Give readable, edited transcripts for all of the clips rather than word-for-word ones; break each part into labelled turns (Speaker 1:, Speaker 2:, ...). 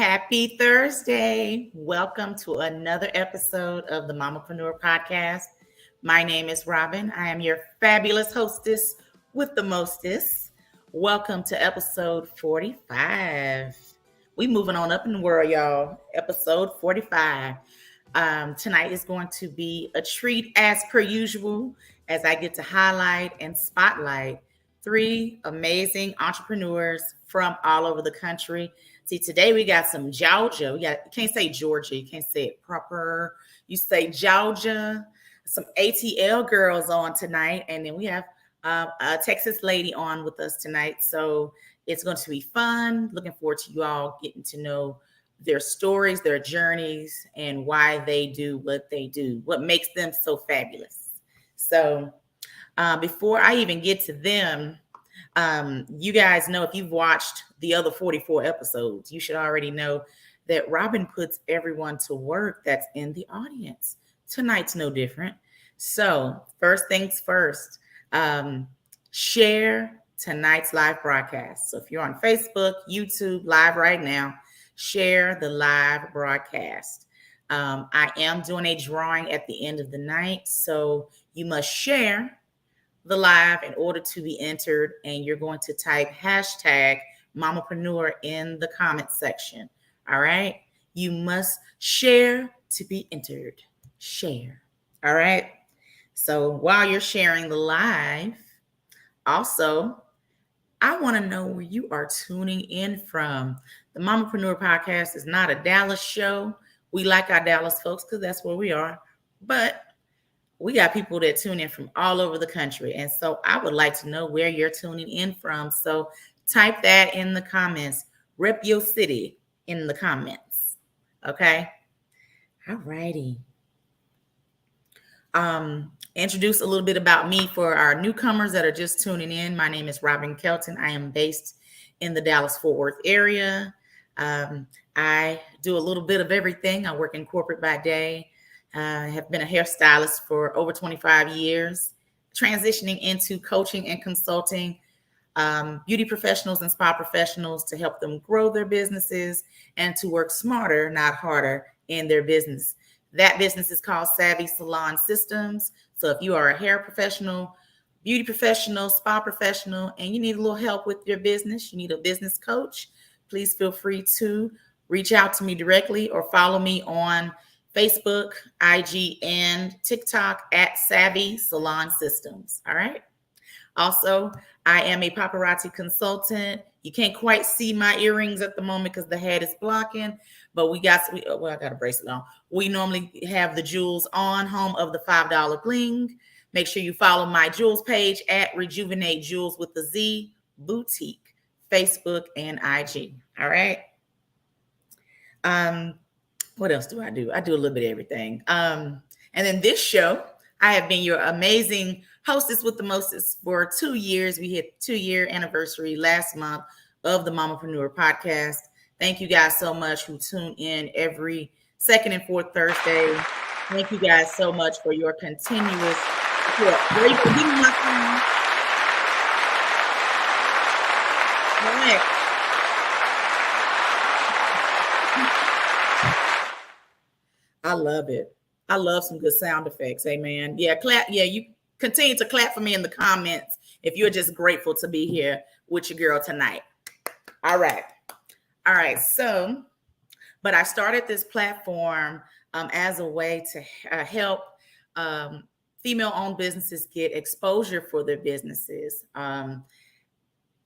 Speaker 1: Happy Thursday. Welcome to another episode of the Mamaprenuer Podcast. My name is Robbin. I am your fabulous hostess with the mostest. Welcome to episode 45. We moving on up in the world, y'all. Episode 45. Tonight is going to be a treat as per usual as I get to highlight and spotlight three amazing entrepreneurs from all over the country. See, today we got some Georgia. You can't say Georgia. You can't say it proper. You say Georgia. Some ATL girls on tonight. And then we have a Texas lady on with us tonight. So it's going to be fun. Looking forward to you all getting to know their stories, their journeys, and why they do what they do. What makes them so fabulous. So before I even get to them, you guys know, if you've watched the other 44 episodes, you should already know that Robbin puts everyone to work that's in the audience. Tonight's no different. So first things first, share tonight's live broadcast. So if you're on Facebook, YouTube, live right now, share the live broadcast. I am doing a drawing at the end of the night, so you must share the live in order to be entered, and you're going to type hashtag Mamaprenuer in the comment section. All right, you must share to be entered. Share. All right, so while you're sharing the live, also I want to know where you are tuning in from. The Mamaprenuer Podcast is not a Dallas show. We like our Dallas folks because that's where we are, but we got people that tune in from all over the country. And so I would like to know where you're tuning in from. So type that in the comments. Rep your city in the comments. Okay. All righty. Introduce a little bit about me for our newcomers that are just tuning in. My name is Robbin Kelton. I am based in the Dallas-Fort Worth area. I do a little bit of everything. I work in corporate by day. I have been a hairstylist for over 25 years, transitioning into coaching and consulting beauty professionals and spa professionals to help them grow their businesses and to work smarter, not harder in their business. That business is called Savvy Salon Systems. So if you are a hair professional, beauty professional, spa professional, and you need a little help with your business, you need a business coach, please feel free to reach out to me directly or follow me on Facebook, IG, and TikTok at Savvy Salon Systems. All right. Also, I am a paparazzi consultant. You can't quite see my earrings at the moment because the head is blocking, but I got a bracelet on. We normally have the jewels on, home of the $5 bling. Make sure you follow my jewels page at Rejuvenate Jewels with the Z Boutique, Facebook and IG. All right. What else do? I do a little bit of everything. And then this show, I have been your amazing hostess with the mostest for 2 years. We hit 2-year anniversary last month of the Mamaprenuer Podcast. Thank you guys so much who tune in every second and fourth Thursday. Thank you guys so much for your continuous support. Grateful. Give me my phone. All right. I love it. I love some good sound effects. Amen. Yeah, clap. Yeah, you continue to clap for me in the comments if you're just grateful to be here with your girl tonight. All right. So, but I started this platform as a way to help female-owned businesses get exposure for their businesses.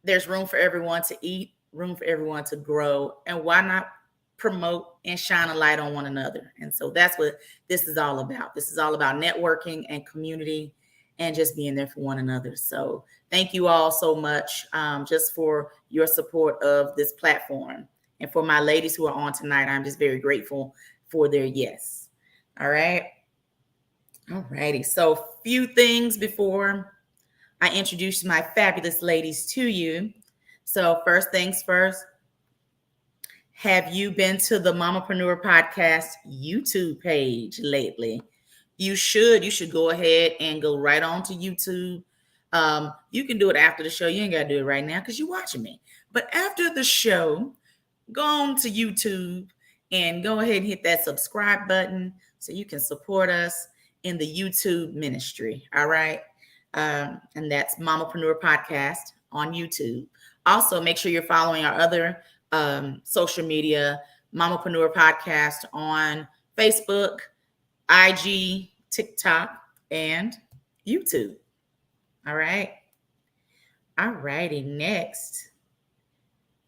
Speaker 1: There's room for everyone to eat, room for everyone to grow, and why not promote and shine a light on one another? And so that's what this is all about. This is all about networking and community and just being there for one another. So thank you all so much just for your support of this platform. And for my ladies who are on tonight, I'm just very grateful for their yes. All right. All righty. So few things before I introduce my fabulous ladies to you. So first things first, have you been to the Mamaprenuer Podcast YouTube page lately? You should go ahead and go right on to YouTube. You can do it after the show. You ain't got to do it right now because you're watching me. But after the show, go on to YouTube and go ahead and hit that subscribe button so you can support us in the YouTube ministry. All right. And that's Mamaprenuer Podcast on YouTube. Also, make sure you're following our other social media, Mamaprenuer Podcast on Facebook, IG, TikTok, and YouTube. All right. All righty. Next,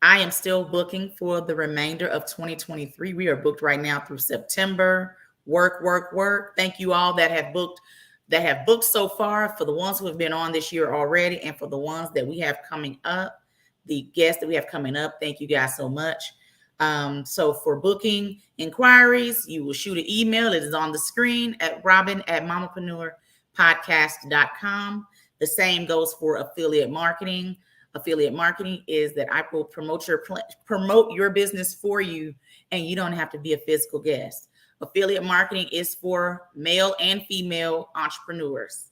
Speaker 1: I am still booking for the remainder of 2023. We are booked right now through September. Work. Thank you all that have booked so far, for the ones who have been on this year already, and for the ones that we have coming up, the guests that we have coming up. Thank you guys so much. So for booking inquiries, you will shoot an email. It is on the screen at Robbin@mamapreneurpodcast.com. The same goes for affiliate marketing. Affiliate marketing is that I will promote your business for you, and you don't have to be a physical guest. Affiliate marketing is for male and female entrepreneurs.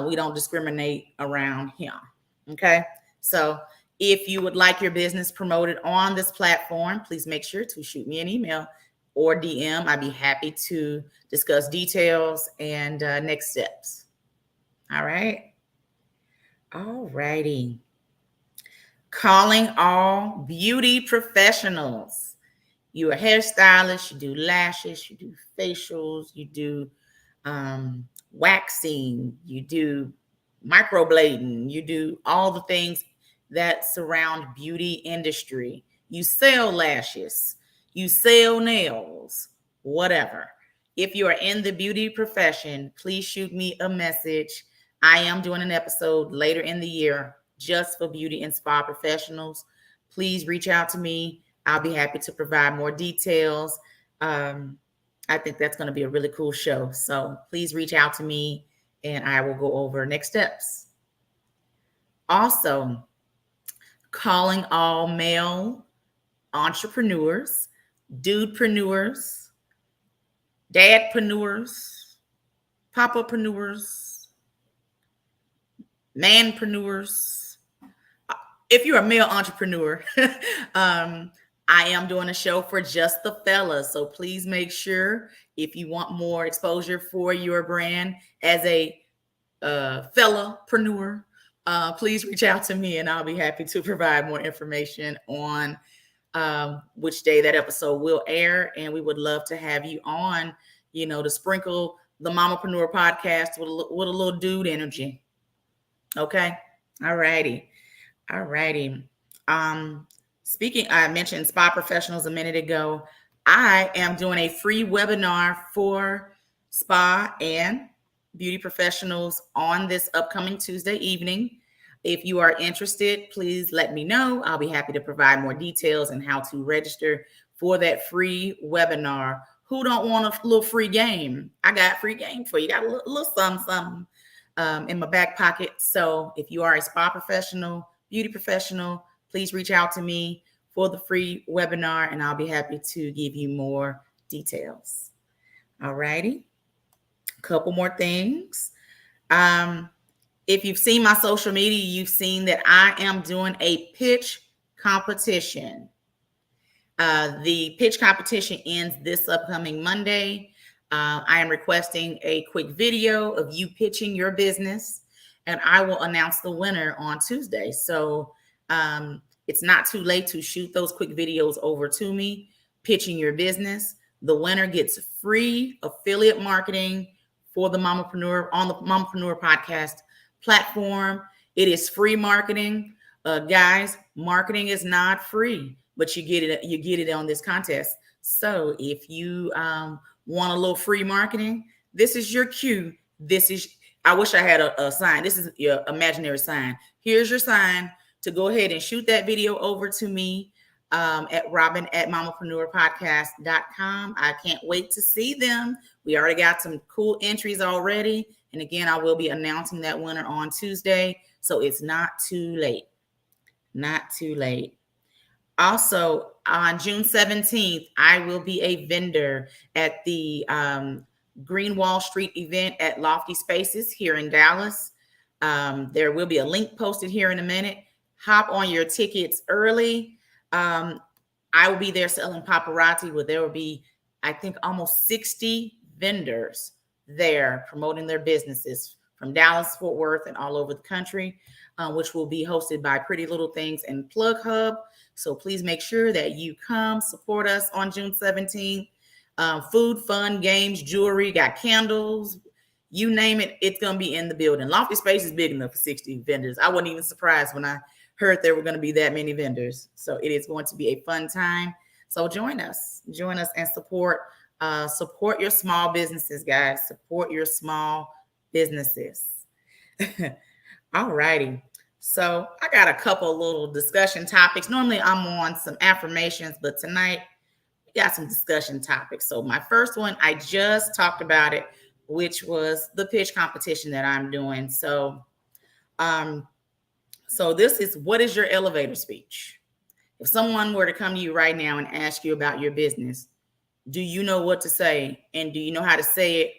Speaker 1: We don't discriminate around him. Okay. So if you would like your business promoted on this platform, please make sure to shoot me an email or DM. I'd be happy to discuss details and next steps. All right. All righty. Calling all beauty professionals. You're a hairstylist, you do lashes, you do facials, you do waxing, you do microblading, you do all the things that surround beauty industry. You sell lashes, you sell nails, whatever. If you are in the beauty profession, please shoot me a message. I am doing an episode later in the year just for beauty and spa professionals. Please reach out to me. I'll be happy to provide more details. I think that's going to be a really cool show. So please reach out to me and I will go over next steps. Also, calling all male entrepreneurs, dudepreneurs, dadpreneurs, papapreneurs, manpreneurs. If you're a male entrepreneur, I am doing a show for just the fellas. So please make sure, if you want more exposure for your brand as a fellapreneur, please reach out to me and I'll be happy to provide more information on which day that episode will air. And we would love to have you on, to sprinkle the Mamaprenuer Podcast with a little dude energy. Okay. All righty. Speaking, I mentioned spa professionals a minute ago. I am doing a free webinar for spa and beauty professionals on this upcoming Tuesday evening. If you are interested, please let me know. I'll be happy to provide more details and how to register for that free webinar. Who don't want a little free game? I got free game for you. Got a little something in my back pocket. So if you are a spa professional, beauty professional, please reach out to me for the free webinar and I'll be happy to give you more details. All righty. A couple more things. If you've seen my social media, you've seen that I am doing a pitch competition. The pitch competition ends this upcoming Monday. I am requesting a quick video of you pitching your business, and I will announce the winner on Tuesday. So it's not too late to shoot those quick videos over to me, pitching your business. The winner gets free affiliate marketing for the Mamaprenuer on the Mamaprenuer Podcast platform. It is free marketing. Guys, marketing is not free, but you get it on this contest. So if you want a little free marketing, this is your cue. I wish I had a sign. This is your imaginary sign. Here's your sign to go ahead and shoot that video over to me at Robbin@mamapreneurpodcast.com. I can't wait to see them. We already got some cool entries already. And again, I will be announcing that winner on Tuesday. So it's not too late. Not too late. Also, on June 17th, I will be a vendor at the Green Wall Street event at Lofty Spaces here in Dallas. There will be a link posted here in a minute. Hop on your tickets early. I will be there selling paparazzi, where there will be, I think, almost 60 vendors there promoting their businesses from Dallas, Fort Worth, and all over the country, which will be hosted by Pretty Little Things and Plug Hub. So please make sure that you come support us on June 17th. Food, fun, games, jewelry, got candles, you name it, it's going to be in the building. Lofty Space is big enough for 60 vendors. I wasn't even surprised when I heard there were going to be that many vendors. So it is going to be a fun time. So join us and support your small businesses, guys. Support your small businesses. All righty. So I got a couple little discussion topics. Normally I'm on some affirmations, but tonight we got some discussion topics. So my first one, I just talked about it, which was the pitch competition that I'm doing. So this is, what is your elevator speech? If someone were to come to you right now and ask you about your business, do you know what to say? And do you know how to say it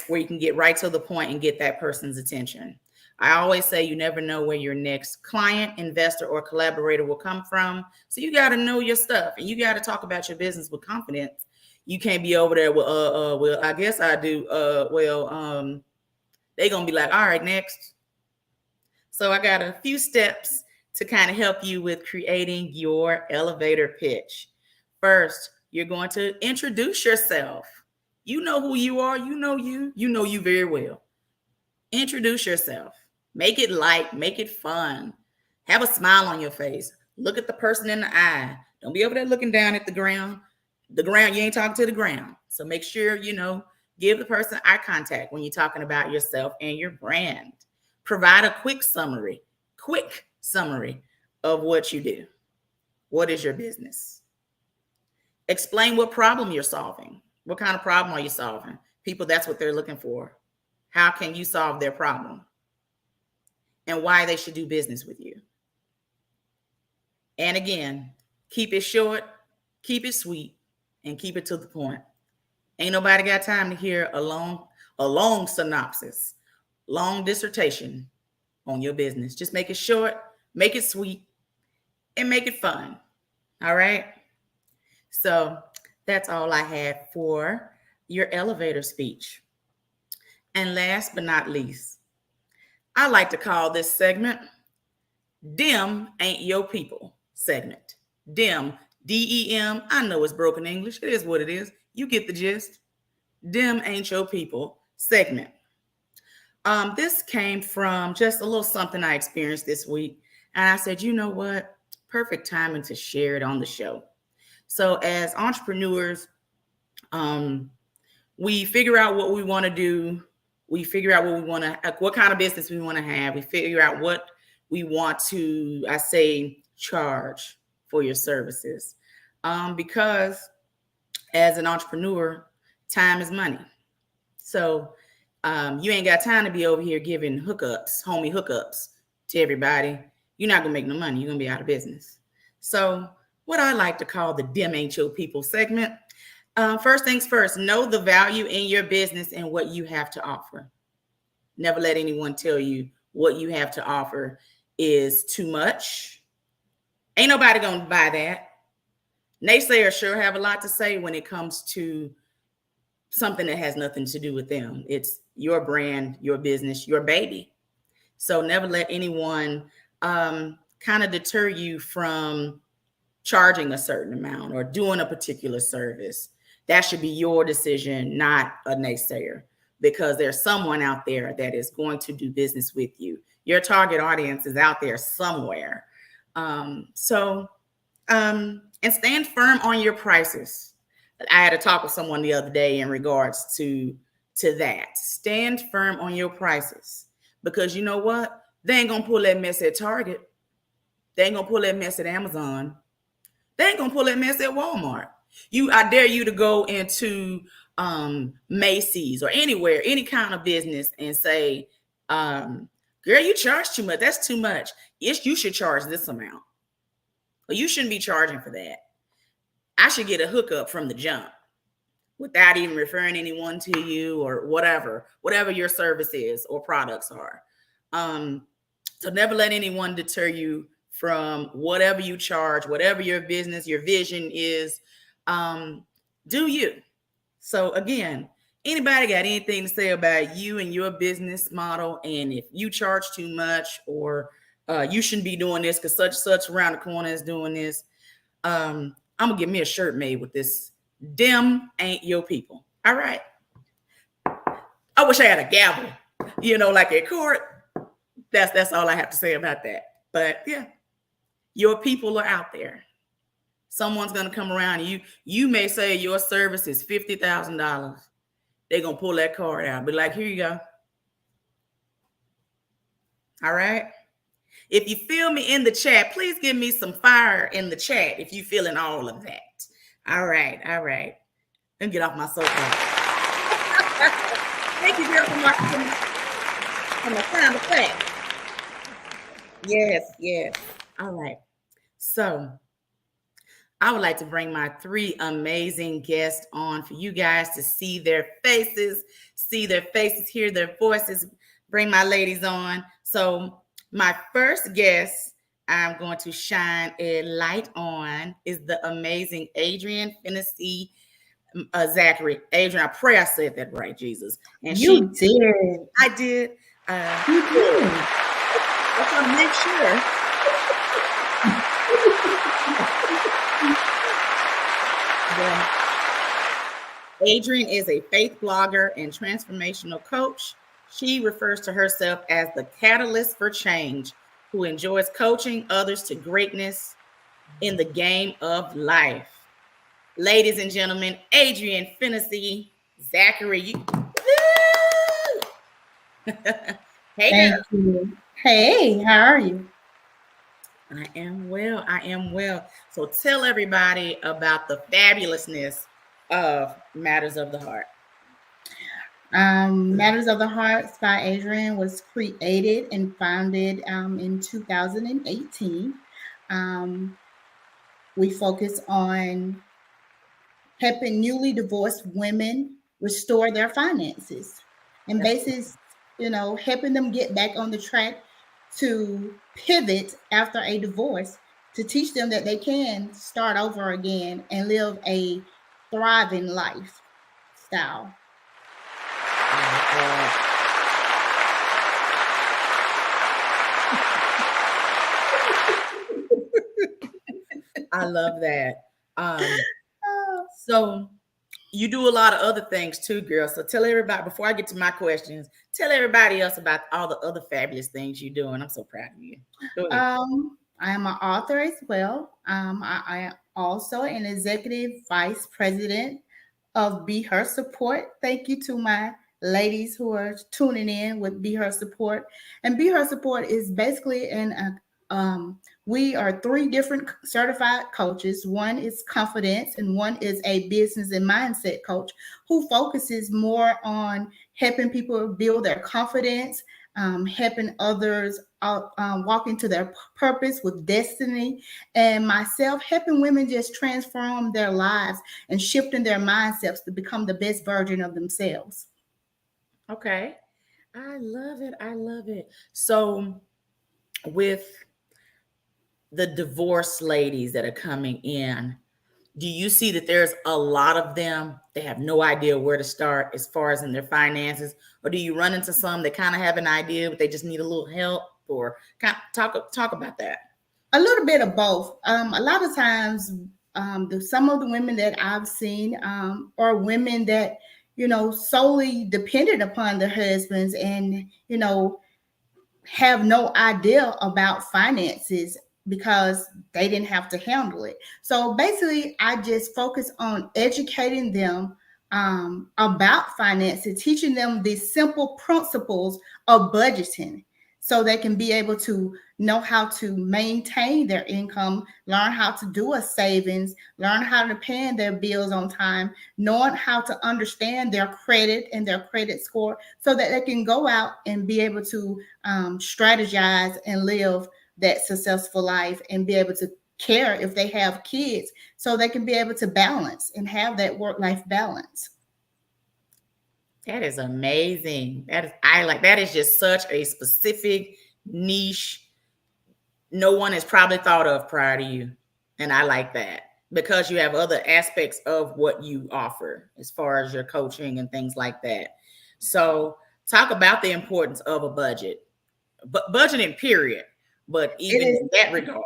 Speaker 1: where you can get right to the point and get that person's attention? I always say you never know where your next client, investor, or collaborator will come from. So you got to know your stuff, and you got to talk about your business with confidence. You can't be over there with, well, I guess I do. They're going to be like, all right, next. So I got a few steps to kind of help you with creating your elevator pitch. First, you're going to introduce yourself. You know who you are. You know you very well. Introduce yourself. Make it light, make it fun. Have a smile on your face. Look at the person in the eye. Don't be over there looking down at the ground. The ground, you ain't talking to the ground. So make sure, give the person eye contact when you're talking about yourself and your brand. Provide a quick summary of what you do. What is your business? Explain what problem you're solving. What kind of problem are you solving? People, that's what they're looking for. How can you solve their problem? And why they should do business with you. And again, keep it short, keep it sweet, and keep it to the point. Ain't nobody got time to hear a long synopsis, long dissertation on your business. Just make it short, make it sweet, and make it fun. All right? So that's all I had for your elevator speech. And last but not least, I like to call this segment Dem Ain't Your People segment. Dem, D-E-M. I know it's broken English. It is what it is. You get the gist. Dem Ain't Your People segment. This came from just a little something I experienced this week. And I said, you know what? Perfect timing to share it on the show. So as entrepreneurs, we figure out what we want to do. We figure out what kind of business we want to have. We figure out what we want to, charge for your services. Because as an entrepreneur, time is money. So you ain't got time to be over here giving homie hookups to everybody. You're not going to make no money. You're going to be out of business. So what I like to call the Dem Ain't Your People segment. First things first, know the value in your business and what you have to offer. Never let anyone tell you what you have to offer is too much. Ain't nobody going to buy that. Naysayers sure have a lot to say when it comes to something that has nothing to do with them. It's your brand, your business, your baby. So never let anyone kind of deter you from charging a certain amount or doing a particular service. That should be your decision, not a naysayer, because there's someone out there that is going to do business with you. Your target audience is out there somewhere. And stand firm on your prices. I had a talk with someone the other day in regards to that. Stand firm on your prices, because you know what? They ain't going to pull that mess at Target. They ain't going to pull that mess at Amazon. They ain't going to pull that mess at Walmart. I dare you to go into Macy's or anywhere, any kind of business, and say, girl, you charge too much. That's too much. Yes, you should charge this amount. Well, you shouldn't be charging for that. I should get a hookup from the jump without even referring anyone to you or whatever your service is or products are. So never let anyone deter you from whatever you charge, whatever your business, your vision is. Do you? So again, anybody got anything to say about you and your business model? And if you charge too much, or you shouldn't be doing this because such around the corner is doing this. I'm gonna get me a shirt made with this. Them ain't your people. All right. I wish I had a gavel, like at court. That's all I have to say about that. But yeah, your people are out there. Someone's gonna come around and you may say your service is $50,000. They're gonna pull that card out, be like, here you go. All right. If you feel me in the chat, please give me some fire in the chat if you feeling all of that. All right. Let me get off my soapbox. Thank you, girl, for my sound effect. Yes. All right. So I would like to bring my 3 amazing guests on for you guys to see their faces, hear their voices. Bring my ladies on. So my first guest I'm going to shine a light on is the amazing Adrian Finney Zachary. Adrian, I pray I said that right, Jesus.
Speaker 2: And you did.
Speaker 1: I did.
Speaker 2: You did.
Speaker 1: I want to make sure. Adrian is a faith blogger and transformational coach. She refers to herself as the catalyst for change, who enjoys coaching others to greatness in the game of life. Ladies and gentlemen, Adrian Finney Zachary. Hey,
Speaker 2: thank you. Hey, how are you?
Speaker 1: I am well. So tell everybody about the fabulousness of Matters of the Heart.
Speaker 2: Matters of the Heart by Adrian was created and founded in 2018. We focus on helping newly divorced women restore their finances and basically, helping them get back on the track to pivot after a divorce, to teach them that they can start over again and live a thriving lifestyle.
Speaker 1: I love that. So you do a lot of other things too, girl. So tell everybody, before I get to my questions, tell everybody else about all the other fabulous things you do. And I'm so proud of you.
Speaker 2: I am an author as well. I am also an executive vice president of Be Her Support. Thank you to my ladies who are tuning in with Be Her Support. And Be Her Support is basically we are 3 different certified coaches. One is confidence and one is a business and mindset coach who focuses more on helping people build their confidence, helping others walk into their purpose with destiny, and myself helping women just transform their lives and shifting their mindsets to become the best version of themselves.
Speaker 1: Okay. I love it. So with the divorced ladies that are coming in, do you see that there's a lot of them that have no idea where to start as far as in their finances? Or do you run into some that kind of have an idea, but they just need a little help? Or kind of talk about that.
Speaker 2: A little bit of both. A lot of times, some of the women that I've seen are women that, solely dependent upon their husbands and, have no idea about finances because they didn't have to handle it. So basically, I just focus on educating them about finances, teaching them these simple principles of budgeting so they can be able to know how to maintain their income, learn how to do a savings, learn how to pay their bills on time, knowing how to understand their credit and their credit score so that they can go out and be able to strategize and live that successful life and be able to care if they have kids so they can be able to balance and have that work-life balance.
Speaker 1: That is amazing. That is just such a specific niche no one has probably thought of prior to you. And I like that because you have other aspects of what you offer as far as your coaching and things like that. So talk about the importance of a budget, but budgeting period, but even in that regard.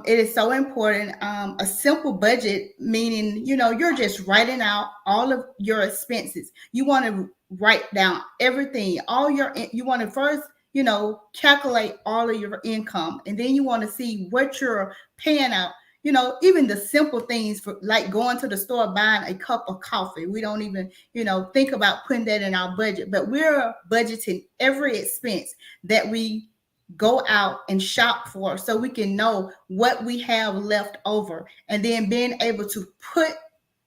Speaker 2: It is so important. A simple budget, meaning, you're just writing out all of your expenses. You want to write down everything, you want to first, calculate all of your income. And then you want to see what you're paying out. Even the simple things for like going to the store, buying a cup of coffee. We don't even, think about putting that in our budget, but we're budgeting every expense that we go out and shop for, so we can know what we have left over, and then being able to put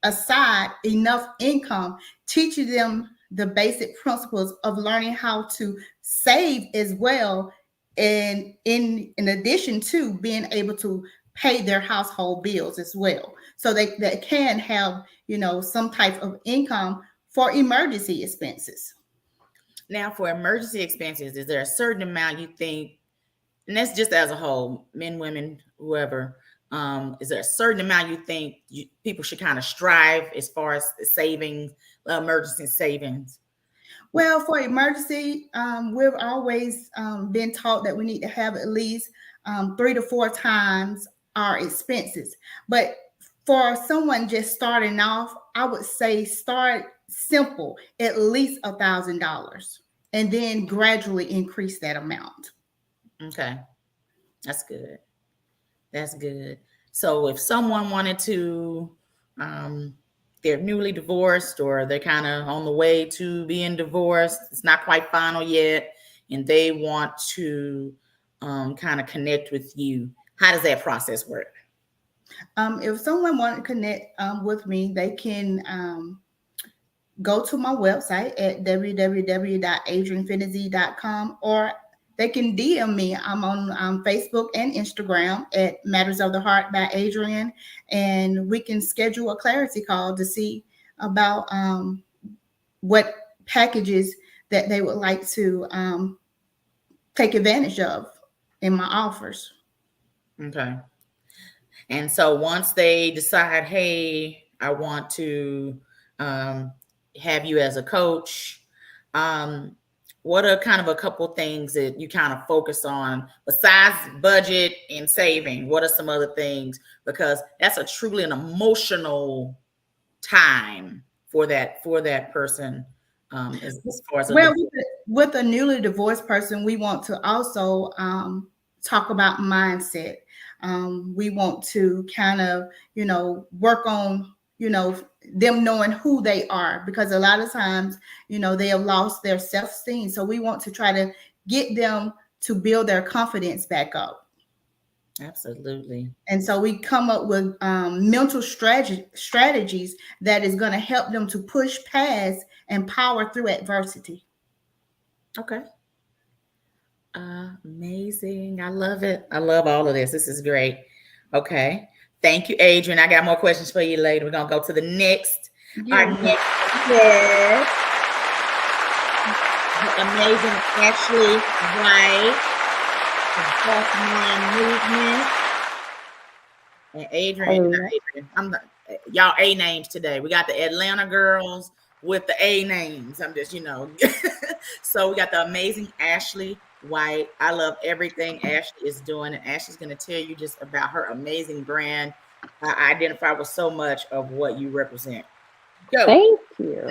Speaker 2: aside enough income, teaching them the basic principles of learning how to save as well, and in addition to being able to pay their household bills as well, so they can have some type of income for emergency expenses.
Speaker 1: Now, for emergency expenses, is there a certain amount you think, and that's just as a whole, men, women, whoever, is there a certain amount you think people should kind of strive as far as savings, emergency savings?
Speaker 2: Well, for emergency, we've always been taught that we need to have at least 3 to 4 times our expenses. But for someone just starting off, I would say start simple, at least $1,000, and then gradually increase that amount.
Speaker 1: Okay, that's good. That's good. So if someone wanted to, they're newly divorced or they're kind of on the way to being divorced, it's not quite final yet, and they want to kind of connect with you, how does that process work?
Speaker 2: If someone wants to connect with me, they can go to my website at www.adrianfinity.com, or they can DM me. I'm on Facebook and Instagram at Matters of the Heart by Adrian, and we can schedule a clarity call to see about what packages that they would like to take advantage of in my offers.
Speaker 1: Okay. And so once they decide, hey, I want to have you as a coach, what are kind of a couple things that you kind of focus on besides budget and saving? What are some other things? Because that's a truly an emotional time for that person. As far as
Speaker 2: with a newly divorced person, we want to also talk about mindset. We want to kind of, work on, them knowing who they are, because a lot of times, they have lost their self-esteem. So we want to try to get them to build their confidence back up.
Speaker 1: Absolutely.
Speaker 2: And so we come up with mental strategies that is going to help them to push past and power through adversity.
Speaker 1: Okay. Amazing. I love it. I love all of this. This is great. Okay. Thank you, Adrian. I got more questions for you later. We're going to go to the next. Yeah. Our next guest. Amazing Ashley White. And Adrian. I'm not, y'all A names today. We got the Atlanta girls with the A names. I'm just, So we got the amazing Ashley White. I love everything Ashley is doing, and Ashley's going to tell you just about her amazing brand. I identify with so much of what you represent. Go.
Speaker 3: Thank you.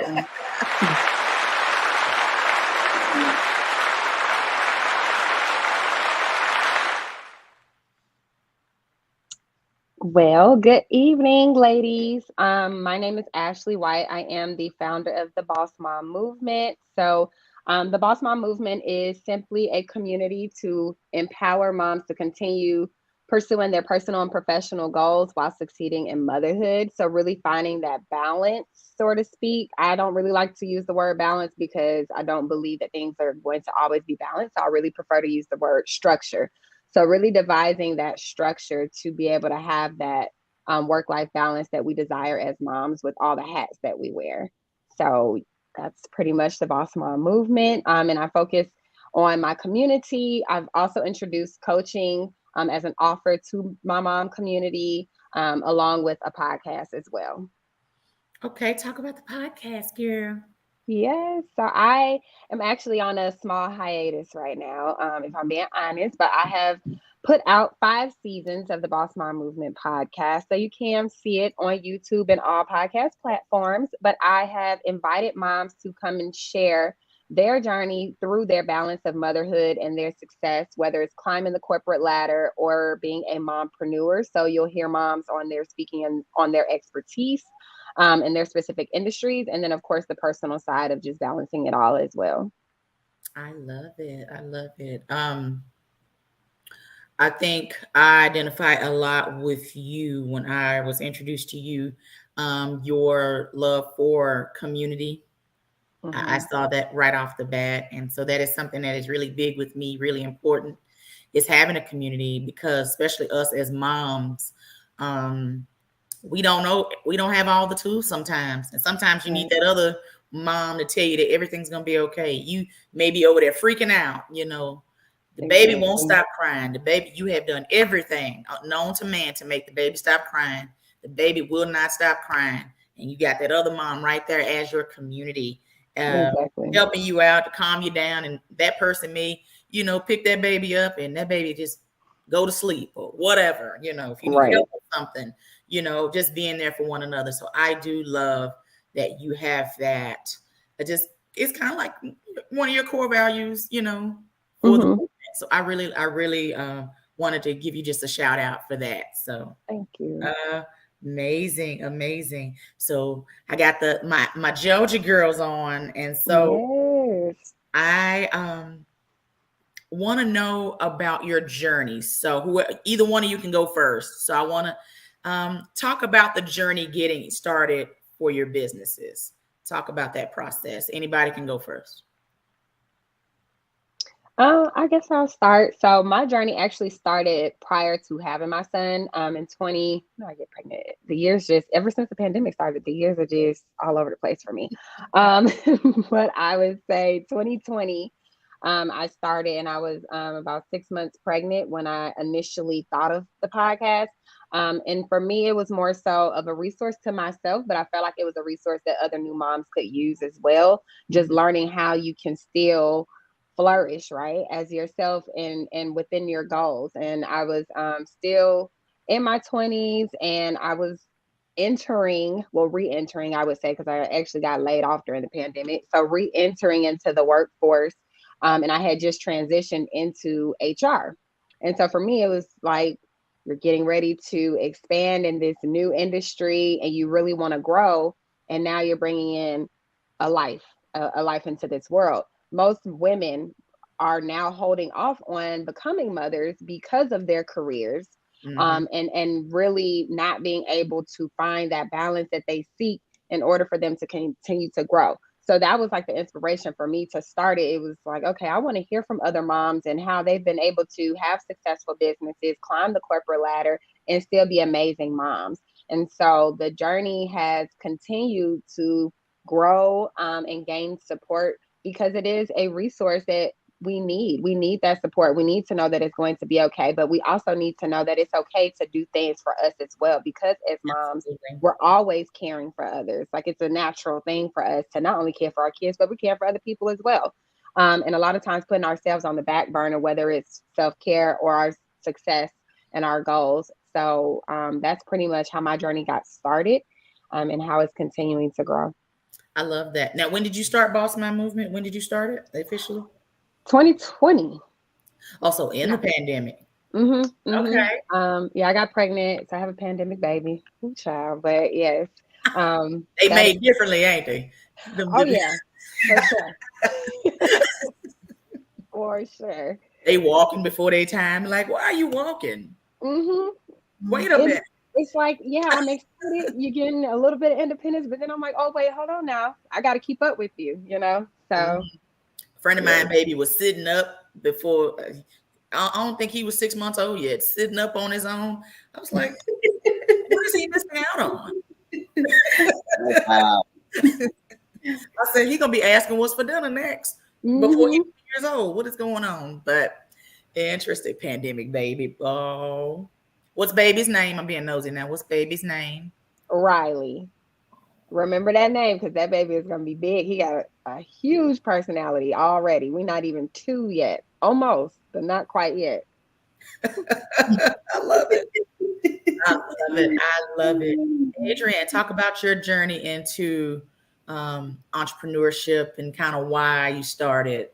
Speaker 3: Well, good evening, ladies. My name is Ashley White. I am the founder of the Boss Mom Movement. So the Boss Mom Movement is simply a community to empower moms to continue pursuing their personal and professional goals while succeeding in motherhood. So really finding that balance, so to speak. I don't really like to use the word balance because I don't believe that things are going to always be balanced. So I really prefer to use the word structure. So really devising that structure to be able to have that work-life balance that we desire as moms with all the hats that we wear. So that's pretty much the Boss Mom Movement. And I focus on my community. I've also introduced coaching as an offer to my mom community, along with a podcast as well.
Speaker 1: Okay, talk about the podcast, girl.
Speaker 3: Yes, so I am actually on a small hiatus right now, if I'm being honest, but I have put out 5 seasons of the Boss Mom Movement podcast. So you can see it on YouTube and all podcast platforms. But I have invited moms to come and share their journey through their balance of motherhood and their success, whether it's climbing the corporate ladder or being a mompreneur. So you'll hear moms on there speaking on their expertise in their specific industries. And then, of course, the personal side of just balancing it all as well.
Speaker 1: I love it. I love it. I think I identify a lot with you when I was introduced to you. Your love for community. I saw that right off the bat. And so that is something that is really big with me, really important, is having a community, because especially us as moms, we don't know, we don't have all the tools sometimes. And sometimes you need that other mom to tell you that everything's going to be okay. You may be over there freaking out, the baby won't stop crying. The baby, you have done everything known to man to make the baby stop crying. The baby will not stop crying. And you got that other mom right there as your community, helping you out to calm you down. And that person may, pick that baby up and that baby just go to sleep or whatever, if you need help with something, just being there for one another. So I do love that you have that. It's kind of like one of your core values, for the movement. So I really wanted to give you just a shout out for that. So
Speaker 3: thank you.
Speaker 1: Amazing. So I got my Georgia girls on, and so I want to know about your journey. So either one of you can go first. So I want to talk about the journey getting started for your businesses. Talk about that process. Anybody can go first.
Speaker 3: I guess I'll start. So my journey actually started prior to having my son. I get pregnant. The years just, ever since the pandemic started, the years are just all over the place for me. But I would say 2020, I started, and I was about 6 months pregnant when I initially thought of the podcast. And for me, it was more so of a resource to myself, but I felt like it was a resource that other new moms could use as well. Just learning how you can still flourish, right, as yourself and within your goals. And I was still in my 20s, and I was re-entering, I would say, because I actually got laid off during the pandemic. So re-entering into the workforce, and I had just transitioned into HR. And so for me, it was like, you're getting ready to expand in this new industry and you really want to grow. And now you're bringing in a life into this world. Most women are now holding off on becoming mothers because of their careers, and really not being able to find that balance that they seek in order for them to continue to grow. So that was like the inspiration for me to start it. It was like, okay, I want to hear from other moms and how they've been able to have successful businesses, climb the corporate ladder, and still be amazing moms. And so the journey has continued to grow and gain support, because it is a resource that we need. We need that support. We need to know that it's going to be okay, but we also need to know that it's okay to do things for us as well, because as moms, we're always caring for others. Like, it's a natural thing for us to not only care for our kids, but we care for other people as well. And a lot of times putting ourselves on the back burner, whether it's self-care or our success and our goals. So that's pretty much how my journey got started, and how it's continuing to grow.
Speaker 1: I love that. Now, when did you start Boss Mom Movement? When did you start it officially?
Speaker 3: 2020.
Speaker 1: Also in the pandemic.
Speaker 3: Okay. I got pregnant, so I have a pandemic baby. Ooh, child, but yes.
Speaker 1: They made differently, ain't they?
Speaker 3: Yeah, for sure. For sure.
Speaker 1: They walking before their time. Like, why are you walking? Wait a minute.
Speaker 3: It's like, I'm excited. You're getting a little bit of independence, but then I'm like, oh, wait, hold on now. I got to keep up with you, So
Speaker 1: a friend of mine, baby, was sitting up before. I don't think he was 6 months old yet, sitting up on his own. I was like, what is he missing out on? I said, he's going to be asking what's for dinner next before he years old. What is going on? But interesting pandemic, baby. Oh, what's baby's name? I'm being nosy now. What's baby's name?
Speaker 3: Riley. Remember that name because that baby is going to be big. He got a huge personality already. We're not even 2 yet. Almost, but not quite yet.
Speaker 1: I love it. I love it. I love it. Adrienne, talk about your journey into entrepreneurship and kind of why you started.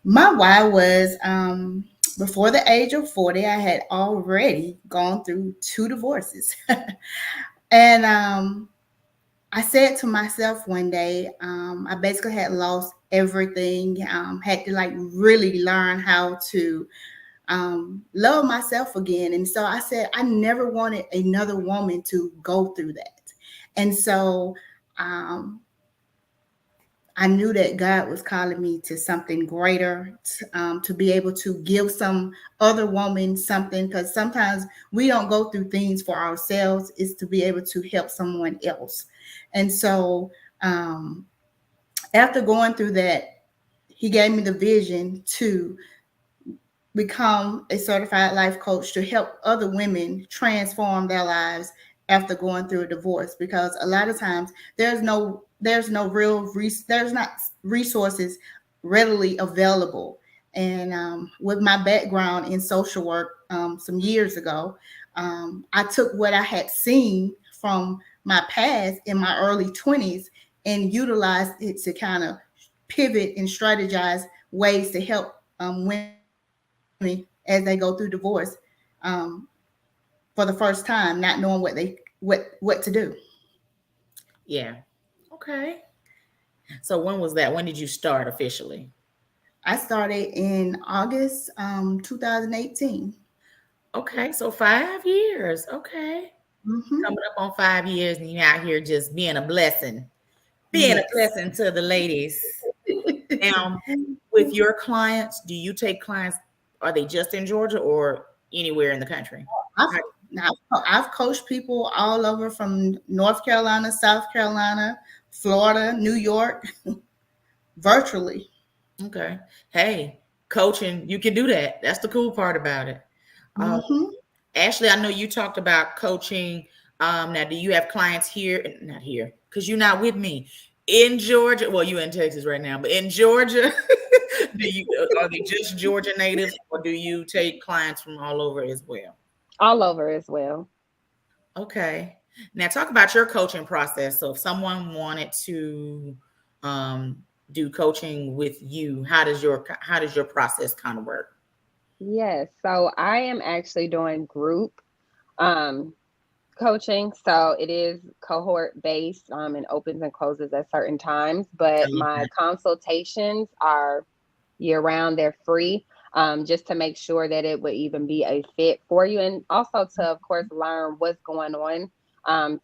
Speaker 2: My why was before the age of 40, I had already gone through 2 divorces. And I said to myself one day, I basically had lost everything, had to like really learn how to love myself again. And so I said, I never wanted another woman to go through that. And so I knew that God was calling me to something greater, to be able to give some other woman something, because sometimes we don't go through things for ourselves. It's to be able to help someone else. And so after going through that, he gave me the vision to become a certified life coach to help other women transform their lives after going through a divorce, because a lot of times there's not resources readily available. And with my background in social work some years ago, I took what I had seen from my past in my early 20s and utilized it to kind of pivot and strategize ways to help women as they go through divorce for the first time, not knowing what to do.
Speaker 1: Yeah. Okay. So when was that? When did you start officially?
Speaker 2: I started in August 2018.
Speaker 1: Okay, so 5 years. Okay.
Speaker 2: Mm-hmm.
Speaker 1: Coming up on 5 years and you out here just being a blessing. Being a
Speaker 2: Yes.
Speaker 1: blessing to the ladies. Now, with your clients, do you take clients, are they just in Georgia or anywhere in the country?
Speaker 2: I've coached people all over from North Carolina, South Carolina, Florida, New York, virtually.
Speaker 1: Okay. Hey, coaching, you can do that. That's the cool part about it. Um,
Speaker 2: Mm-hmm.
Speaker 1: Ashley, I know you talked about coaching. Now, do you have clients here? Not here, because you're not with me. In Georgia, well, you're in Texas right now, but in Georgia, are they just Georgia natives, or do you take clients from all over as well?
Speaker 3: All over as well.
Speaker 1: Okay. Now talk about your coaching process. So if someone wanted to um, do coaching with you, how does your process kind of work?
Speaker 3: Yes. So I am actually doing group um, coaching. So it is cohort based and opens and closes at certain times.
Speaker 1: I
Speaker 3: But
Speaker 1: love
Speaker 3: my
Speaker 1: that.
Speaker 3: consultations are year round, they're free. Just to make sure that it would even be a fit for you, and also to, of course, learn what's going on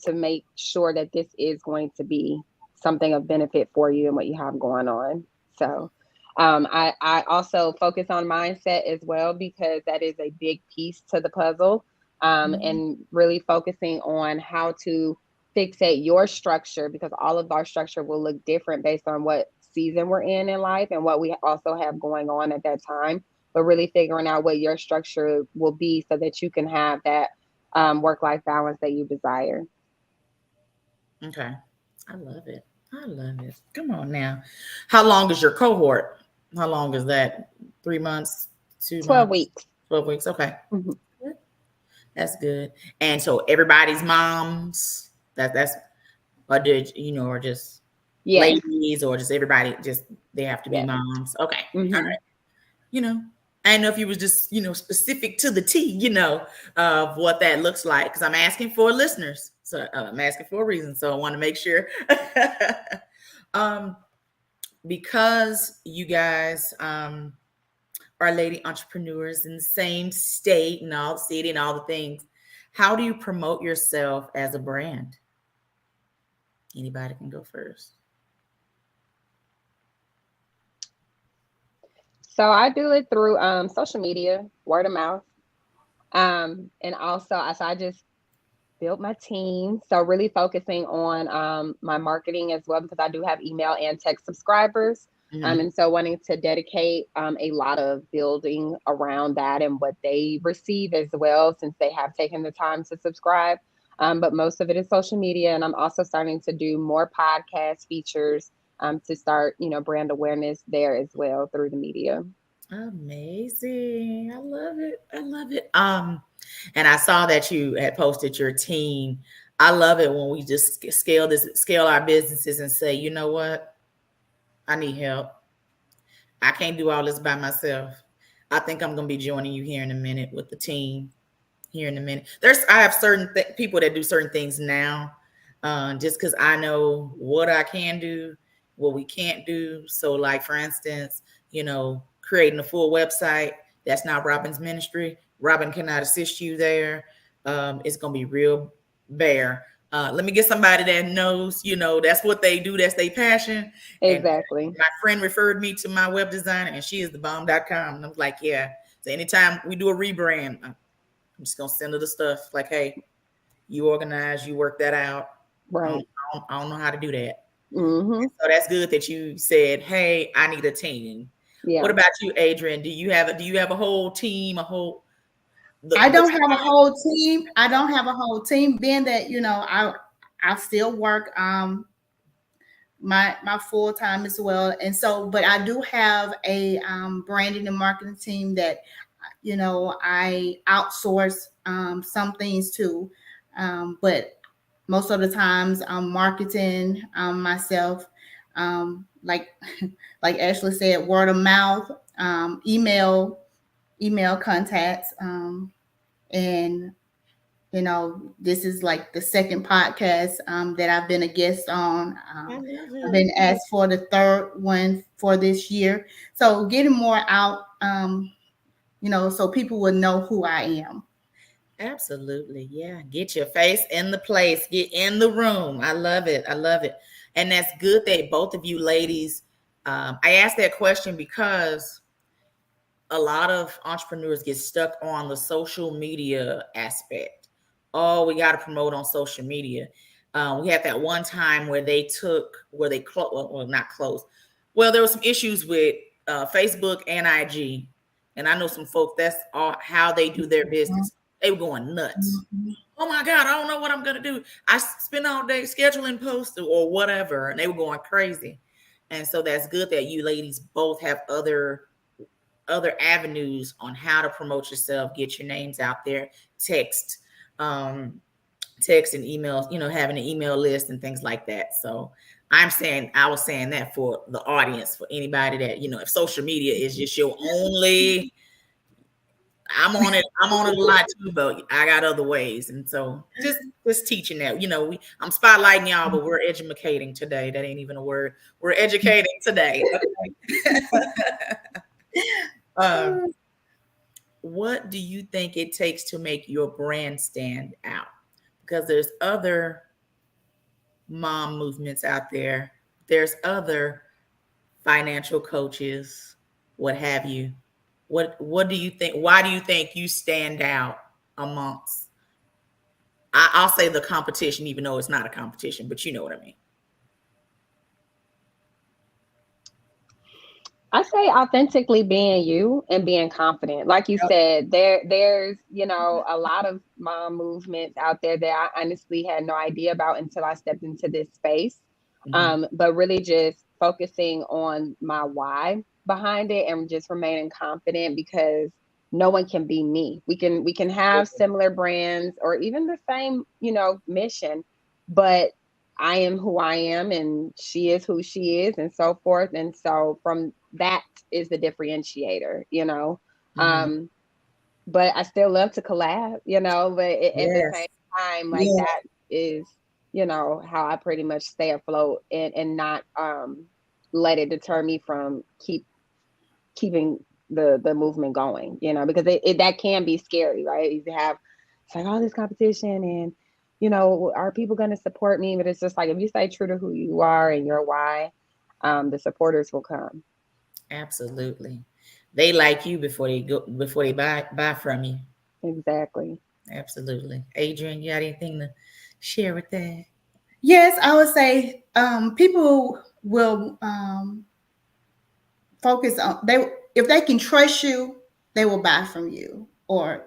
Speaker 3: to make sure that this is going to be something of benefit for you and what you have going on. So, I also focus on mindset as well because that is a big piece to the puzzle,
Speaker 2: Mm-hmm.
Speaker 3: and really focusing on how to fixate your structure because all of our structure will look different based on what season we're in life and what we also have going on at that time. But really figuring out what your structure will be so that you can have that work life balance that you desire.
Speaker 1: Okay. I love it. I love it. Come on now. How long is your cohort? How long is that? 3 months,
Speaker 3: 12
Speaker 1: 2 months,
Speaker 3: weeks.
Speaker 1: 12 weeks? Okay.
Speaker 3: Mhm.
Speaker 1: Good. That's good. And so everybody's moms, that's or did or just
Speaker 3: Yes.
Speaker 1: ladies or just everybody, just they have to be
Speaker 3: Yes.
Speaker 1: moms. Okay. All
Speaker 3: Hmm.
Speaker 1: right. you know, I didn't know if you was just, specific to the T, of what that looks like. Because I'm asking for listeners. So I'm asking for a reason. So I want to make sure. um, because you guys are lady entrepreneurs in the same state and all the city and all the things, how do you promote yourself as a brand? Anybody can go first.
Speaker 3: So I do it through social media, word of mouth. And also, so I just built my team. So really focusing on my marketing as well because I do have email and text subscribers. And so wanting to dedicate a lot of building around that and what they receive as well, since they have taken the time to subscribe. But most of it is social media. And I'm also starting to do more podcast features to start, brand awareness there as well through the media.
Speaker 1: Amazing. I love it. I love it. And I saw that you had posted your team. I love it when we just scale our businesses and say, you know what? I need help. I can't do all this by myself. I think I'm going to be joining you here in a minute with the team here in a minute. I have certain people that do certain things now, just because I know what I can do, what we can't do. So like, for instance, creating a full website, that's not Robbin's ministry. Robbin cannot assist you there. It's going to be real bare. Let me get somebody that knows, that's what they do. That's their passion.
Speaker 3: Exactly.
Speaker 1: And my friend referred me to my web designer, and she is thebomb.com. And I was like, yeah. So anytime we do a rebrand, I'm just going to send her the stuff like, hey, you organize, you work that out.
Speaker 3: Right.
Speaker 1: I don't know how to do that. So that's good that you said, hey, I need a team. Yeah. What about you, Adrian? Do you have a whole team,
Speaker 2: I don't have a whole team. I don't have a whole team, being that, I still work my full time as well. And so, but I do have a branding and marketing team that, I outsource some things to. But most of the times I'm marketing myself, like Ashley said, word of mouth, email contacts, and this is like the second podcast that I've been a guest on. I've been asked for the third one for this year, so getting more out, so people will know who I am.
Speaker 1: Absolutely. Yeah. Get your face in the place. Get in the room. I love it. I love it. And that's good that both of you ladies, I asked that question because a lot of entrepreneurs get stuck on the social media aspect. Oh, we got to promote on social media. We had that one time where they closed, well, not closed. Well, there were some issues with Facebook and IG. And I know some folks, that's all how they do their business. They were going nuts. Oh my God, I don't know what I'm going to do. I spend all day scheduling posts or whatever. And they were going crazy. And so that's good that you ladies both have other avenues on how to promote yourself, get your names out there, text and emails, having an email list and things like that. So I was saying that for the audience, for anybody that, if social media is just your only, I'm on it a lot too, but I got other ways. And so just teaching that, I'm spotlighting y'all, but we're educating today. That ain't even a word. We're educating today. Okay. What do you think it takes to make your brand stand out? Because there's other mom movements out there. There's other financial coaches, what have you. What do you think? Why do you think you stand out amongst, I'll say the competition, even though it's not a competition, but you know what I mean?
Speaker 3: I say authentically being you and being confident. Like you said, there's, a lot of mom movements out there that I honestly had no idea about until I stepped into this space. But really just focusing on my why behind it and just remaining confident, because no one can be me. We can have similar brands or even the same, mission, but I am who I am and she is who she is and so forth. And so from that is the differentiator, but I still love to collab, but at the same time, like that is, how I pretty much stay afloat and not let it deter me from keeping the movement going, because that can be scary, right? You have, it's like all this competition and, are people going to support me? But it's just like, if you stay true to who you are and your why, the supporters will come.
Speaker 1: Absolutely. They like you before they buy from you.
Speaker 3: Exactly.
Speaker 1: Absolutely. Adrian, you got anything to share with that?
Speaker 2: Yes, I would say people will focus on if they can trust you, they will buy from you. Or,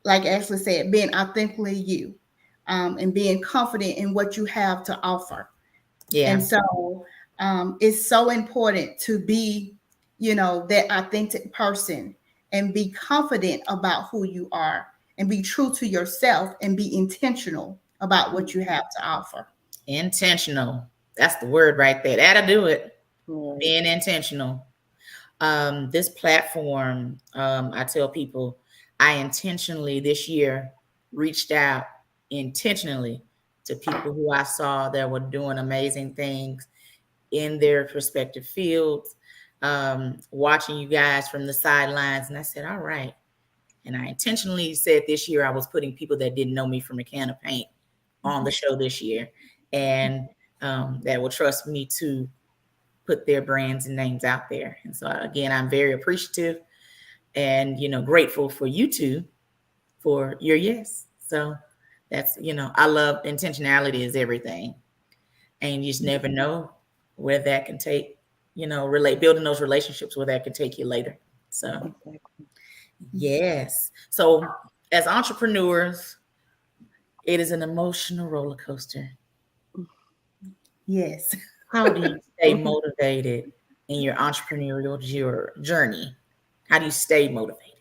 Speaker 2: like Ashley said, being authentically you, and being confident in what you have to offer.
Speaker 1: Yeah.
Speaker 2: And so it's so important to be, that authentic person and be confident about who you are and be true to yourself and be intentional about what you have to offer.
Speaker 1: Intentional. That's the word right there. That'll do it.
Speaker 3: Right.
Speaker 1: Being intentional. This platform, I tell people, I intentionally this year reached out intentionally to people who I saw that were doing amazing things in their respective fields, watching you guys from the sidelines. And I said, all right. And I intentionally said this year I was putting people that didn't know me from a can of paint on the show this year, and that will trust me to put their brands and names out there. And so again, I'm very appreciative and, grateful for you two for your yes. So that's, I love intentionality is everything. And you just never know where that can take, building those relationships where that can take you later. So yes. So as entrepreneurs, it is an emotional roller coaster.
Speaker 2: Yes.
Speaker 1: How do you stay motivated in your entrepreneurial journey? How do you stay motivated?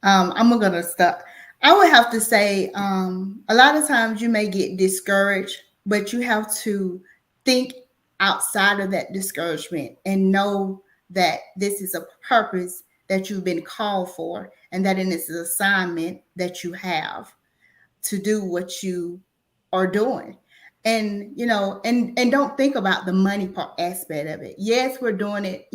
Speaker 2: I'm going to stop. I would have to say a lot of times you may get discouraged, but you have to think outside of that discouragement and know that this is a purpose that you've been called for, and that it is an assignment that you have to do what you are doing. And and don't think about the money part aspect of it. Yes, we're doing it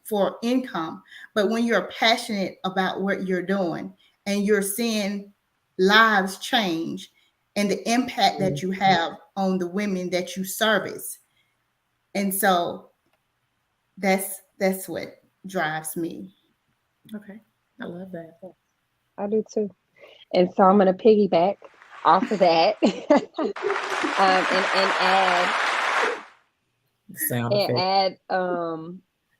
Speaker 2: for income, but when you're passionate about what you're doing and you're seeing lives change and the impact that you have on the women that you service, and so that's what drives me.
Speaker 1: Okay, I love that.
Speaker 3: I do too. And so I'm going to piggyback off of that and add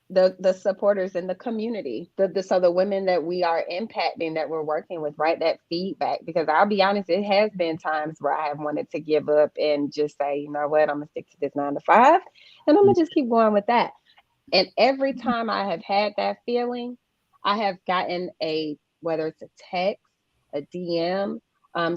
Speaker 3: the supporters in the community, so the women that we are impacting, that we're working with, right? That feedback, because I'll be honest, it has been times where I have wanted to give up and just say, you know what, I'm gonna stick to this 9 to 5 and I'm gonna just keep going with that. And every time I have had that feeling, I have gotten whether it's a text, a DM,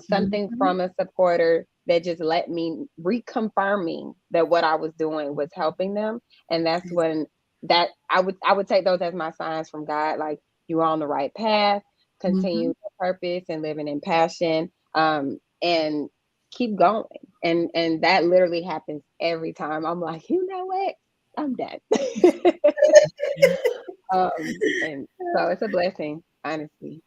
Speaker 3: something from a supporter that just let me reconfirming that what I was doing was helping them. And that's when I would take those as my signs from God, like, you're on the right path, continue your purpose and living in passion, and keep going. And that literally happens every time. I'm like, you know what? I'm done. And so it's a blessing, honestly.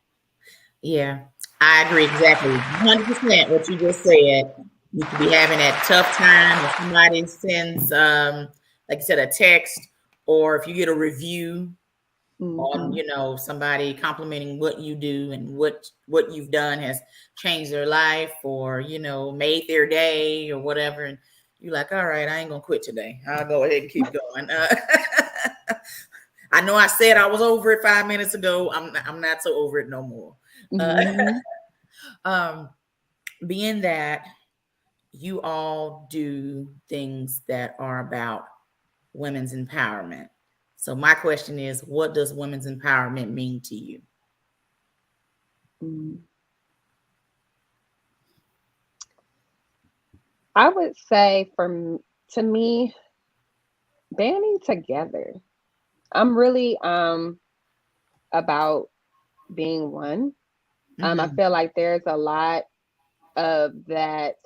Speaker 1: Yeah, I agree exactly. 100% what you just said. You could be having that tough time if somebody sends, like you said, a text, or if you get a review on, somebody complimenting what you do and what you've done has changed their life, or, made their day or whatever. And you're like, all right, I ain't going to quit today. I'll go ahead and keep going. I know I said I was over it 5 minutes ago. I'm not so over it no more. Being that you all do things that are about women's empowerment. So my question is, what does women's empowerment mean to you?
Speaker 3: I would say to me, banding together. I'm really about being one. I feel like there's a lot of that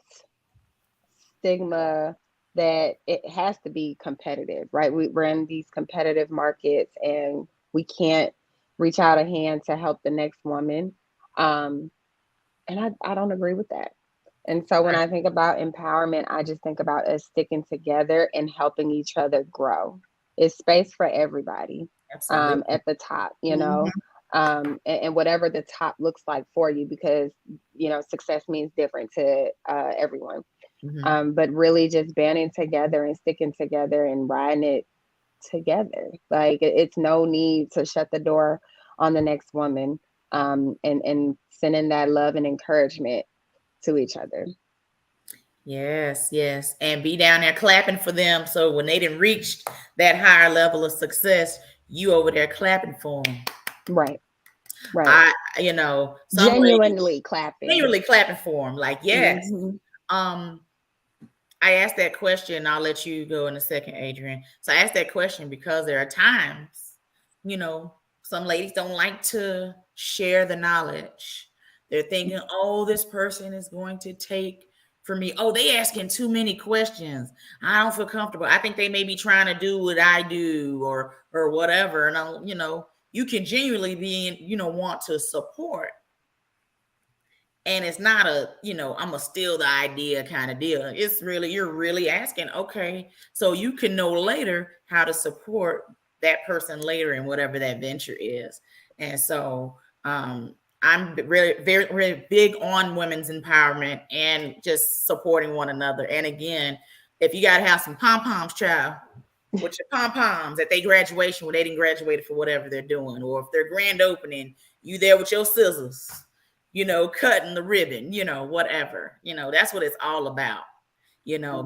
Speaker 3: stigma that it has to be competitive, right? We're in these competitive markets and we can't reach out a hand to help the next woman. And I don't agree with that. And so when I think about empowerment, I just think about us sticking together and helping each other grow. It's space for everybody at the top, and whatever the top looks like for you, because, success means different to everyone. But really just banding together and sticking together and riding it together. Like it's no need to shut the door on the next woman, and sending that love and encouragement to each other.
Speaker 1: Yes, yes. And be down there clapping for them. So when they didn't reach that higher level of success, you over there clapping for them.
Speaker 3: Right.
Speaker 1: Some
Speaker 3: genuinely clapping.
Speaker 1: Genuinely clapping for them. Like, yes. Mm-hmm. I asked that question. I'll let you go in a second, Adrian. So I asked that question because there are times, some ladies don't like to share the knowledge. They're thinking, oh, this person is going to take for me. Oh, they asking too many questions. I don't feel comfortable. I think they may be trying to do what I do or whatever. And you can genuinely be, want to support. And it's not I'm gonna steal the idea kind of deal. It's really, you're really asking, okay, so you can know later how to support that person later in whatever that venture is. And so I'm really, very, very big on women's empowerment and just supporting one another. And again, if you gotta have some pom-poms, child, with your pom-poms at their graduation when they didn't graduate for whatever they're doing, or if they're grand opening, you there with your scissors, cutting the ribbon, whatever, that's what it's all about,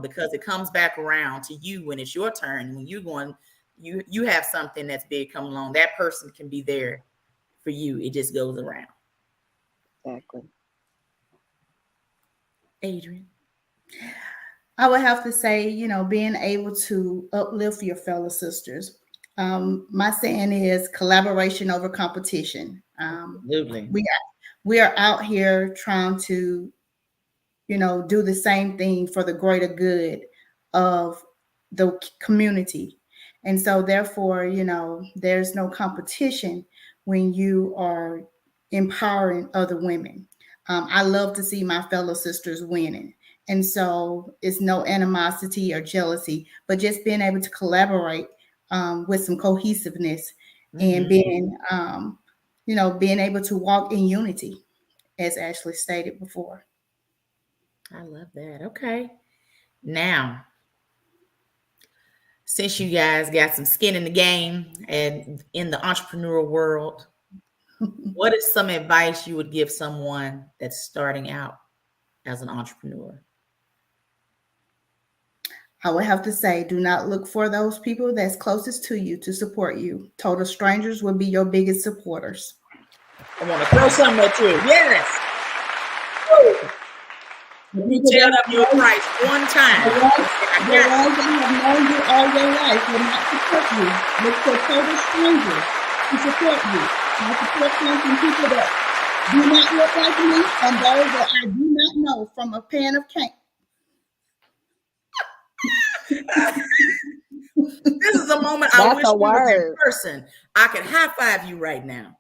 Speaker 1: because it comes back around to you when it's your turn. When you have something that's big come along, that person can be there for you. It just goes around.
Speaker 3: Exactly.
Speaker 1: Adrian?
Speaker 2: I would have to say, being able to uplift your fellow sisters. My saying is collaboration over competition.
Speaker 1: Absolutely.
Speaker 2: We are out here trying to, do the same thing for the greater good of the community. And so therefore, there's no competition when you are empowering other women. I love to see my fellow sisters winning. And so it's no animosity or jealousy, but just being able to collaborate with some cohesiveness, and being able to walk in unity, as Ashley stated before.
Speaker 1: I love that. Okay. Now, since you guys got some skin in the game and in the entrepreneurial world, what is some advice you would give someone that's starting out as an entrepreneur?
Speaker 2: I would have to say, do not look for those people that's closest to you to support you. Total strangers will be your biggest supporters.
Speaker 1: I want to throw something at you. Yes. You tell them your price one time.
Speaker 2: The ones that have known you all your life will not support you. Look for total strangers to support you. I support some people that do not look like me, and those that I do not know from a pan of cake.
Speaker 1: This is a moment I wish you was in person. I could high five you right now.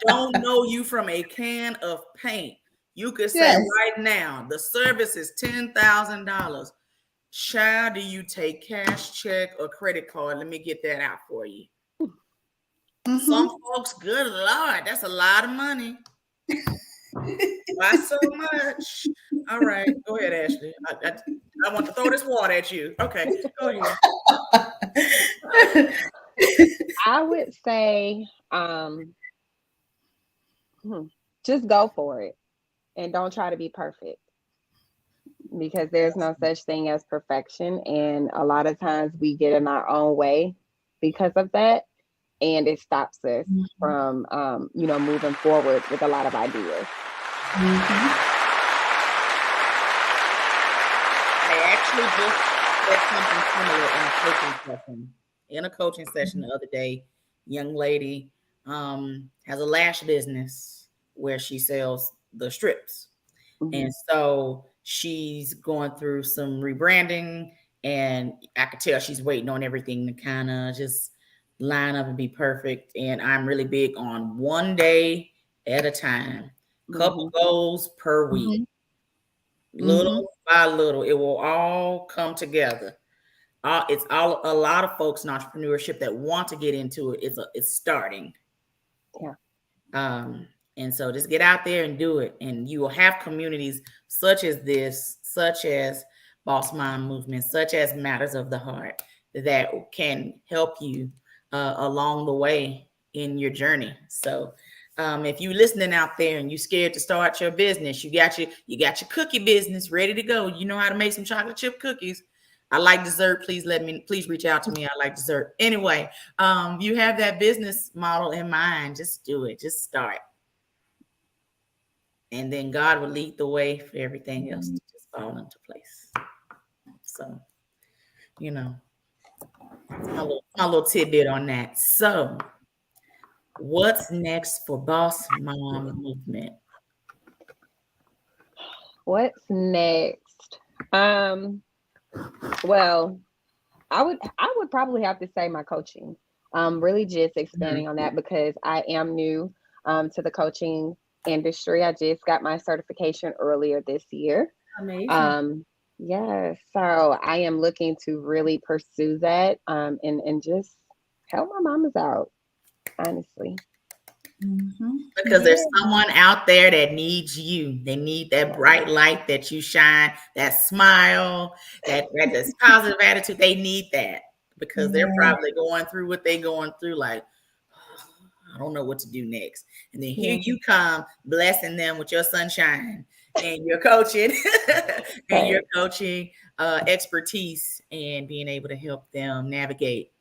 Speaker 1: Don't know you from a can of paint. You could say right now, the service is $10,000. Child, do you take cash, check, or credit card? Let me get that out for you. Mm-hmm. Some folks, good Lord, that's a lot of money. Why so much? All right, go ahead, Ashley. I want to throw this water at you. Okay, go ahead.
Speaker 3: I would say just go for it and don't try to be perfect, because there's no such thing as perfection. And a lot of times we get in our own way because of that. And it stops us from, moving forward with a lot of ideas.
Speaker 1: I actually just said something similar in a coaching session the other day. Young lady has a lash business where she sells the strips. And so she's going through some rebranding, and I could tell she's waiting on everything to kind of just line up and be perfect. And I'm really big on one day at a time, couple goals per week, little by little, it will all come together. It's a lot of folks in entrepreneurship that want to get into it. It's starting. And so just get out there and do it. And you will have communities such as this, such as Boss Mom Movement, such as Matters of the Heart, that can help you along the way in your journey. So if you're listening out there and you're scared to start your business, you got your cookie business ready to go. You know how to make some chocolate chip cookies. I like dessert. Please reach out to me. I like dessert. Anyway, you have that business model in mind. Just do it. Just start. And then God will lead the way for everything else to just fall into place. So, my little tidbit on that. So, what's next for Boss Mom Movement?
Speaker 3: What's next? Well, I would probably have to say my coaching. Really just expanding on that because I am new to the coaching industry. I just got my certification earlier this year.
Speaker 2: Amazing.
Speaker 3: Yeah, so I am looking to really pursue that and just help my mamas out, honestly.
Speaker 1: Because there's someone out there that needs you. They need that bright light that you shine, that smile, that positive attitude. They need that because they're probably going through what they're going through. Like, I don't know what to do next. And then here you come, blessing them with your sunshine and your coaching and your coaching expertise and being able to help them navigate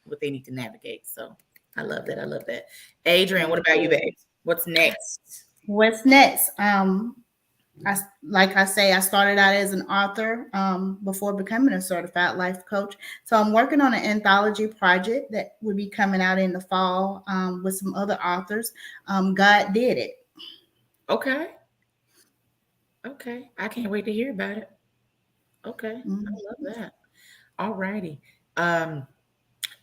Speaker 1: what they need to navigate. So I love that. I love that. Adrian, what about you, babe? What's next?
Speaker 2: What's next? Like I say, I started out as an author before becoming a certified life coach. So I'm working on an anthology project that will be coming out in the fall with some other authors. God did it.
Speaker 1: Okay. I can't wait to hear about it. Okay. I love that. All righty.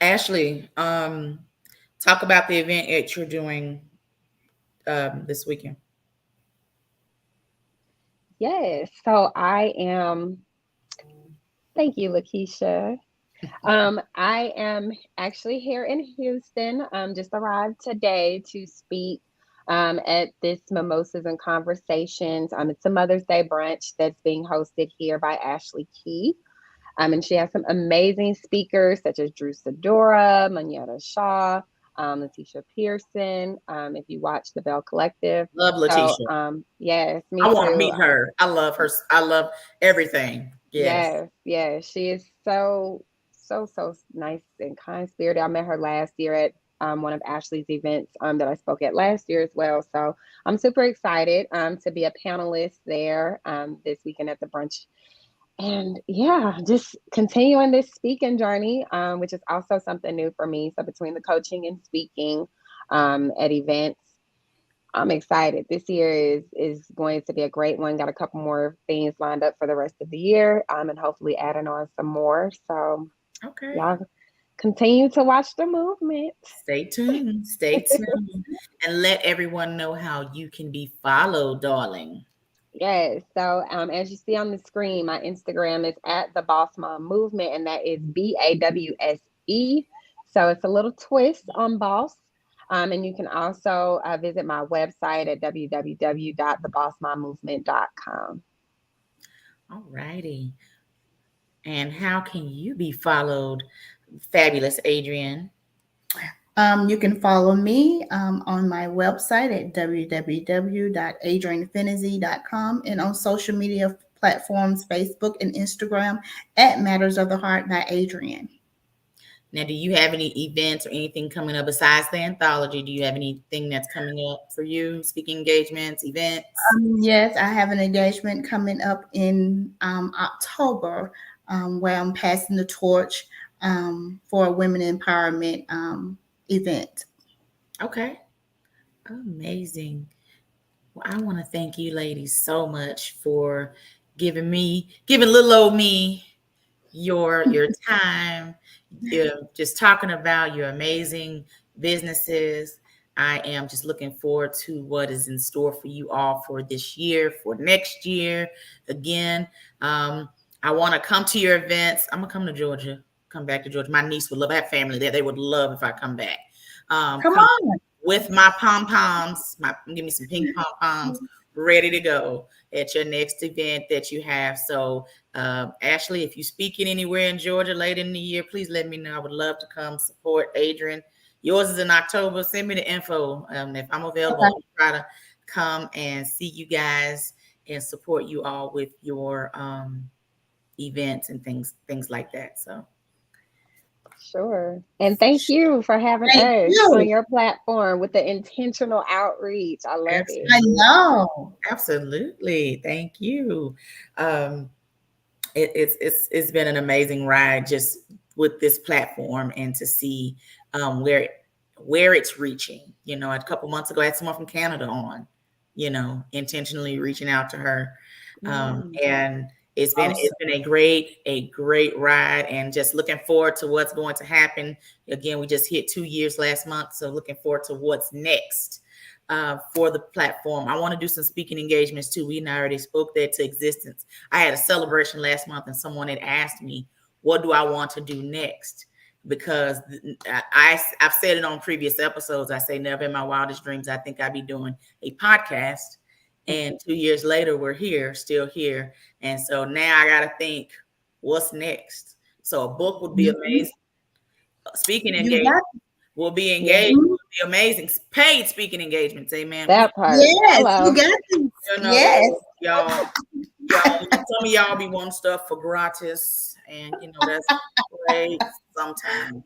Speaker 1: Ashley, talk about the event that you're doing this weekend.
Speaker 3: Yes, so I am. Thank you, Lakeisha. I am actually here in Houston. Just arrived today to speak at this Mimosas and Conversations. It's a Mother's Day brunch that's being hosted here by Ashley Key. And she has some amazing speakers such as Drew Sidora, Manetta Shaw, Letitia Pearson. If you watch the Bell Collective,
Speaker 1: love Letitia.
Speaker 3: So, yes, me
Speaker 1: I
Speaker 3: too.
Speaker 1: want to meet her. I love her. I love everything. Yes.
Speaker 3: She is so nice and kind spirited. I met her last year at one of Ashley's events that I spoke at last year as well. So I'm super excited to be a panelist there this weekend at the brunch. And just continuing this speaking journey, which is also something new for me. So between the coaching and speaking at events, I'm excited. This year is going to be a great one. Got a couple more things lined up for the rest of the year, and hopefully adding on some more. So y'all continue to watch the movement.
Speaker 1: Stay tuned. And let everyone know how you can be followed, darling.
Speaker 3: Yes. So as you see on the screen, my Instagram is at the Boss Mom Movement, and that is BAWSE. So it's a little twist on boss. And you can also visit my website at www.thebossmommovement.com.
Speaker 1: All righty. And how can you be followed, fabulous Adrian?
Speaker 2: You can follow me on my website at www.adrianfinizzi.com and on social media platforms, Facebook and Instagram at Matters of the Heart by Adrian.
Speaker 1: Now, do you have any events or anything coming up besides the anthology? Do you have anything that's coming up for you? Speaking engagements, events?
Speaker 2: Yes, I have an engagement coming up in October where I'm passing the torch for a women empowerment event.
Speaker 1: Okay. Amazing. Well, I want to thank you ladies so much for giving little old me your time. You're just talking about your amazing businesses. I am just looking forward to what is in store for you all for this year, for next year. Again, I want to come to your events. I'm gonna come to Georgia. Come back to Georgia. My niece would love. I have family there. They would love if I come back.
Speaker 2: Come on
Speaker 1: with my pom poms. Give me some pink pom poms ready to go at your next event that you have. So, Ashley, if you're speaking anywhere in Georgia late in the year, please let me know. I would love to come support Adrian. Yours is in October. Send me the info. If I'm available, I'll try to come and see you guys and support you all with your events and things like that. So.
Speaker 3: Sure. And thank you for having us on your platform with the intentional outreach. I love it.
Speaker 2: I know.
Speaker 1: Absolutely. Thank you. It's been an amazing ride just with this platform and to see where it's reaching. You know, a couple months ago, I had someone from Canada on, you know, intentionally reaching out to her. And it's been a great ride, and just looking forward to what's going to happen. Again, we just hit 2 years last month, so looking forward to what's next for the platform. I want to do some speaking engagements too. We already spoke that to existence. I had a celebration last month, and someone had asked me, "What do I want to do next?" Because I've said it on previous episodes. I say never in my wildest dreams I think I'd be doing a podcast. And 2 years later, we're still here. And so now I got to think, what's next? So a book would be amazing. Speaking engagement will be engaged. Will be amazing. Paid speaking engagements. Amen.
Speaker 3: That part.
Speaker 2: Yes, you got to.
Speaker 1: You know,
Speaker 2: yes.
Speaker 1: Y'all, some of y'all be wanting stuff for gratis. And, you know, that's great sometimes.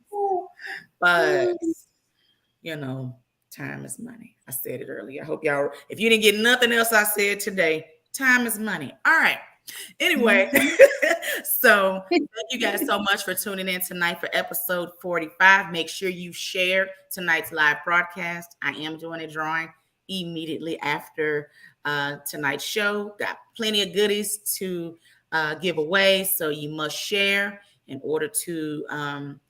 Speaker 1: But, you know, time is money. I said it earlier. I hope y'all, if you didn't get nothing else I said today, time is money. All right. Anyway, so thank you guys so much for tuning in tonight for episode 45. Make sure you share tonight's live broadcast. I am doing a drawing immediately after tonight's show. Got plenty of goodies to give away, so you must share in order to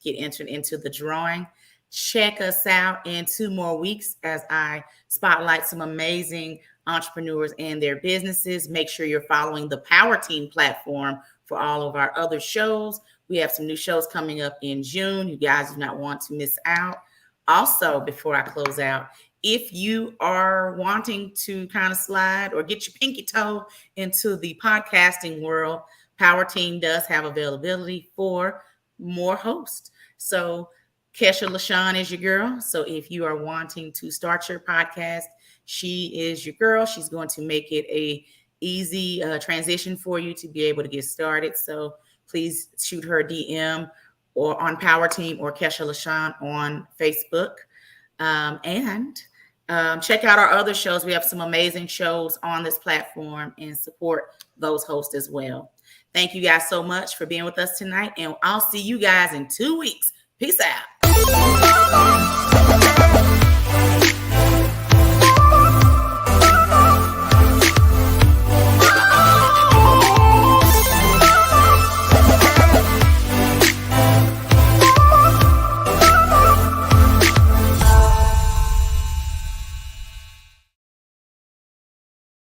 Speaker 1: get entered into the drawing. Check us out in 2 more weeks as I spotlight some amazing entrepreneurs and their businesses. Make sure you're following the Power Team platform for all of our other shows. We have some new shows coming up in June. You guys do not want to miss out. Also, before I close out, if you are wanting to kind of slide or get your pinky toe into the podcasting world, Power Team does have availability for more hosts. So Kesha LaShawn is your girl. So if you are wanting to start your podcast, she is your girl. She's going to make it a easy transition for you to be able to get started. So please shoot her a DM or on Power Team or Kesha LaShawn on Facebook. And check out our other shows. We have some amazing shows on this platform and support those hosts as well. Thank you guys so much for being with us tonight. And I'll see you guys in 2 weeks. Peace out.